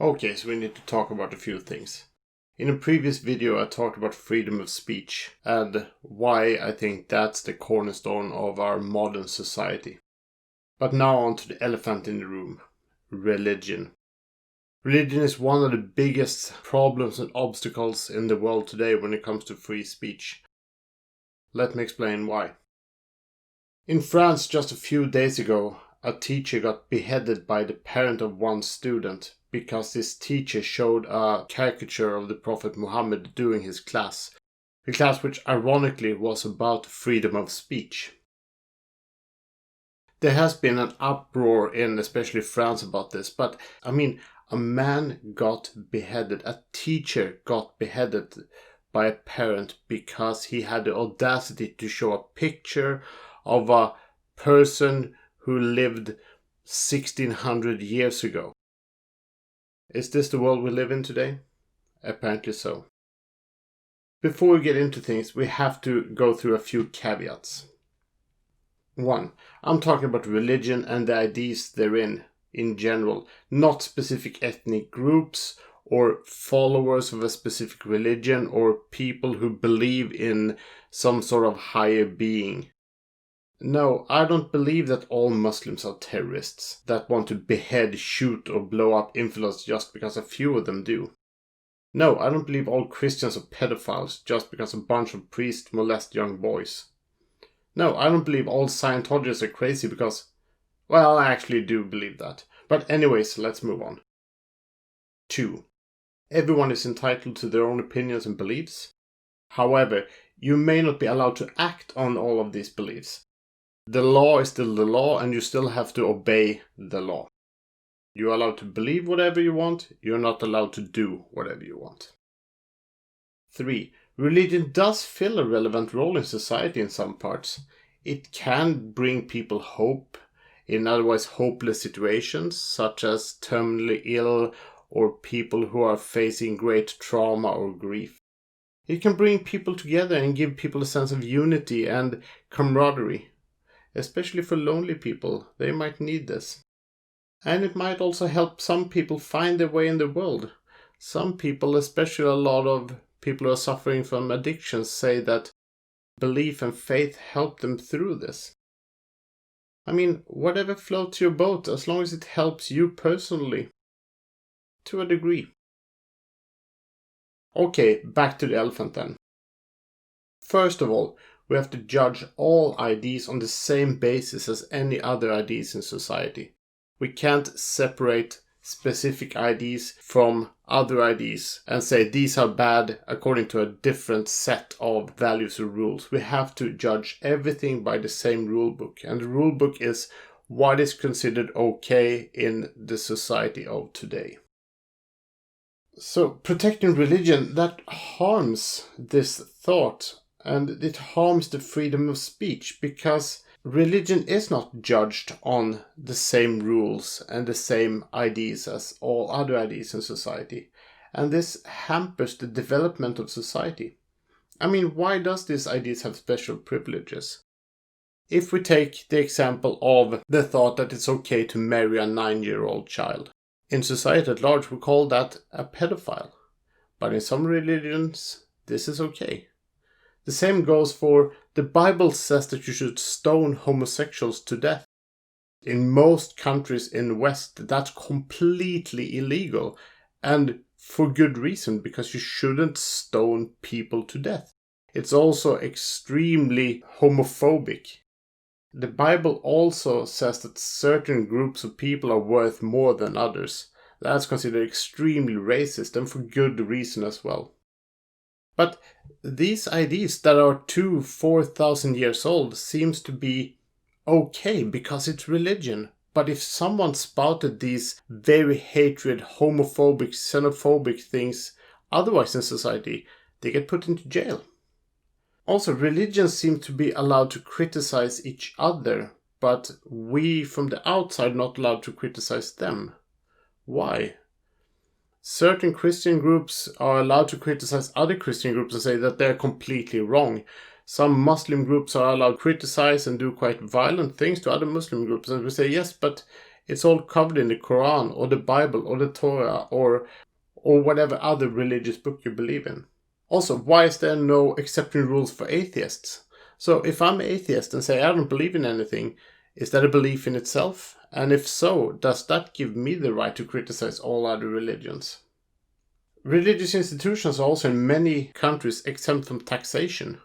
Okay, so we need to talk about a few things. In a previous video I talked about freedom of speech and why I think that's the cornerstone of our modern society. But now on to the elephant in the room. Religion. Religion is one of the biggest problems and obstacles in the world today when it comes to free speech. Let me explain why. In France just a few days ago, a teacher got beheaded by the parent of one student because this teacher showed a caricature of the Prophet Mohammad during his class. The class which ironically was about freedom of speech. There has been an uproar in especially France about this, but a man got beheaded, a teacher got beheaded by a parent because he had the audacity to show a picture of a person who lived 1600 years ago. Is this the world we live in today? Apparently so. Before we get into things, we have to go through a few caveats. 1. I'm talking about religion and the ideas therein in general, not specific ethnic groups or followers of a specific religion or people who believe in some sort of higher being. No, I don't believe that all Muslims are terrorists that want to behead, shoot or blow up infidels just because a few of them do. No, I don't believe all Christians are pedophiles just because a bunch of priests molest young boys. No, I don't believe all Scientologists are crazy because, well, I actually do believe that. But anyways, let's move on. 2. Everyone is entitled to their own opinions and beliefs. However, you may not be allowed to act on all of these beliefs. The law is still the law and you still have to obey the law. You're allowed to believe whatever you want, you're not allowed to do whatever you want. 3. Religion does fill a relevant role in society in some parts. It can bring people hope in otherwise hopeless situations, such as terminally ill or people who are facing great trauma or grief. It can bring people together and give people a sense of unity and camaraderie. Especially for lonely people, they might need this. And it might also help some people find their way in the world. Some people, especially a lot of people who are suffering from addictions, say that belief and faith help them through this. Whatever floats your boat, as long as it helps you personally. To a degree. Okay, back to the elephant then. First of all, we have to judge all IDs on the same basis as any other IDs in society. We can't separate specific IDs from other IDs and say these are bad according to a different set of values or rules. We have to judge everything by the same rule book. And the rule book is what is considered okay in the society of today. So protecting religion, that harms this thought. And it harms the freedom of speech because religion is not judged on the same rules and the same IDs as all other IDs in society. And this hampers the development of society. Why does these IDs have special privileges? If we take the example of the thought that it's okay to marry a 9-year-old child. In society at large we call that a pedophile. But in some religions this is okay. The same goes for the Bible says that you should stone homosexuals to death. In most countries in the West, that's completely illegal. And for good reason, because you shouldn't stone people to death. It's also extremely homophobic. The Bible also says that certain groups of people are worth more than others. That's considered extremely racist and for good reason as well. But these IDs that are 4,000 years old seems to be okay because it's religion. But if someone spouted these very hatred, homophobic, xenophobic things otherwise in society, they get put into jail. Also, religions seem to be allowed to criticize each other, but we from the outside not allowed to criticize them. Why? Certain Christian groups are allowed to criticize other Christian groups and say that they're completely wrong. Some Muslim groups are allowed to criticize and do quite violent things to other Muslim groups. And we say, yes, but It's all covered in the Quran or the Bible or the Torah or whatever other religious book you believe in. Also, why is there no exception rules for atheists? So if I'm an atheist and say I don't believe in anything, is that a belief in itself? And if so, does that give me the right to criticize all other religions? Religious institutions are also in many countries exempt from taxation.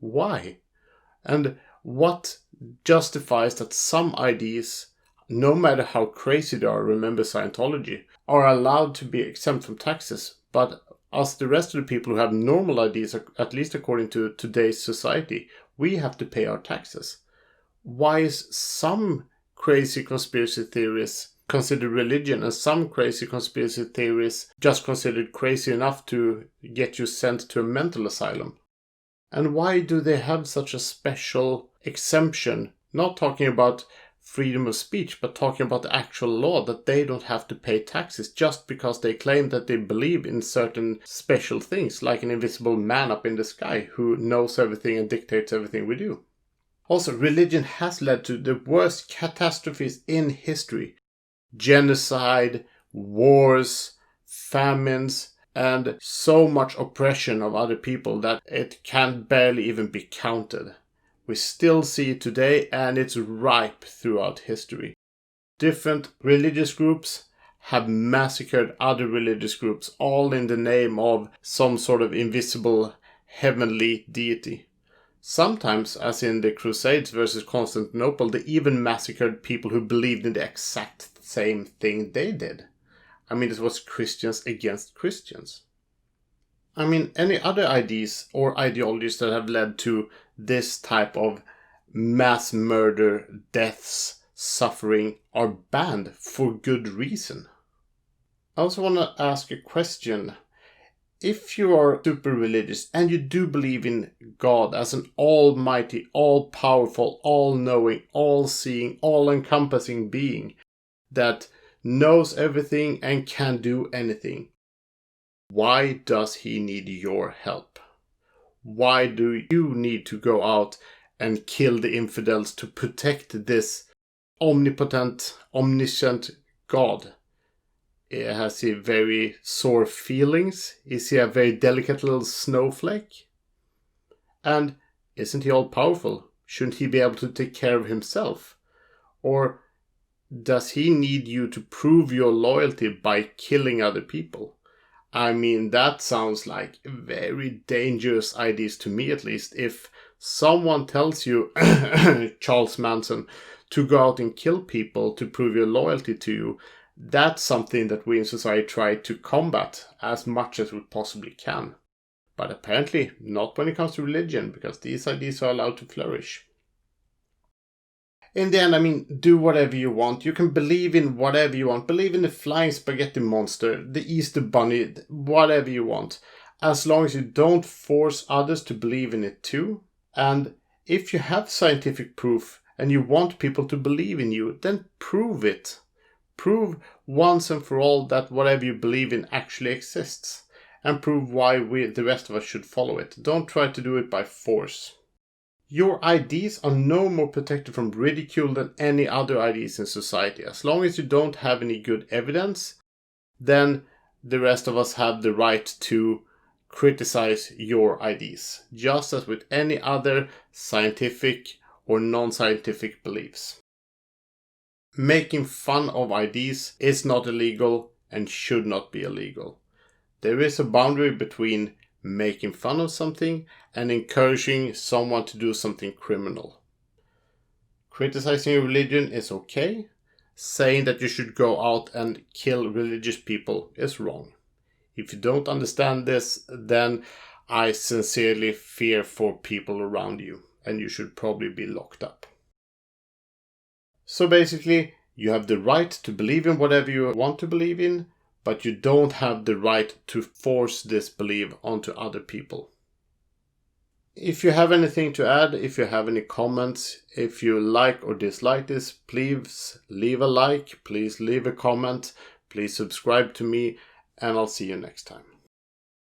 Why? And what justifies that some ideas, no matter how crazy they are, remember Scientology, are allowed to be exempt from taxes, but us, the rest of the people who have normal ideas, at least according to today's society, we have to pay our taxes? Why is some crazy conspiracy theories considered religion and some crazy conspiracy theories just considered crazy enough to get you sent to a mental asylum? And why do they have such a special exemption? Not talking about freedom of speech, but talking about the actual law, that they don't have to pay taxes just because they claim that they believe in certain special things, like an invisible man up in the sky who knows everything and dictates everything we do. Also, religion has led to the worst catastrophes in history. Genocide, wars, famines, and so much oppression of other people that it can barely even be counted. We still see it today, and it's ripe throughout history. Different religious groups have massacred other religious groups, all in the name of some sort of invisible heavenly deity. Sometimes, as in the Crusades versus Constantinople, they even massacred people who believed in the exact same thing they did. I mean, it was Christians against Christians. I mean, any other ideas or ideologies that have led to this type of mass murder, deaths, suffering are banned for good reason. I also want to ask a question. If you are super religious and you do believe in God as an almighty, all-powerful, all-knowing, all-seeing, all-encompassing being that knows everything and can do anything, why does he need your help? Why do you need to go out and kill the infidels to protect this omnipotent, omniscient God? Has he very sore feelings? Is he a very delicate little snowflake? And isn't he all powerful? Shouldn't he be able to take care of himself? Or does he need you to prove your loyalty by killing other people? I mean, that sounds like very dangerous ideas to me, at least. If someone tells you, Charles Manson, to go out and kill people to prove your loyalty to you, that's something that we in society try to combat as much as we possibly can. But apparently not when it comes to religion, because these ideas are allowed to flourish. In the end, I mean, do whatever you want. You can believe in whatever you want. Believe in the flying spaghetti monster, the Easter bunny, whatever you want. As long as you don't force others to believe in it too. And if you have scientific proof and you want people to believe in you, then prove it. Prove once and for all that whatever you believe in actually exists. And prove why the rest of us should follow it. Don't try to do it by force. Your ideas are no more protected from ridicule than any other ideas in society. As long as you don't have any good evidence, then the rest of us have the right to criticize your ideas, just as with any other scientific or non-scientific beliefs. Making fun of ideas is not illegal and should not be illegal. There is a boundary between making fun of something and encouraging someone to do something criminal. Criticizing a religion is okay. Saying that you should go out and kill religious people is wrong. If you don't understand this, then I sincerely fear for people around you, and you should probably be locked up. So basically, you have the right to believe in whatever you want to believe in, but you don't have the right to force this belief onto other people. If you have anything to add, if you have any comments, if you like or dislike this, please leave a like, please leave a comment, please subscribe to me, and I'll see you next time.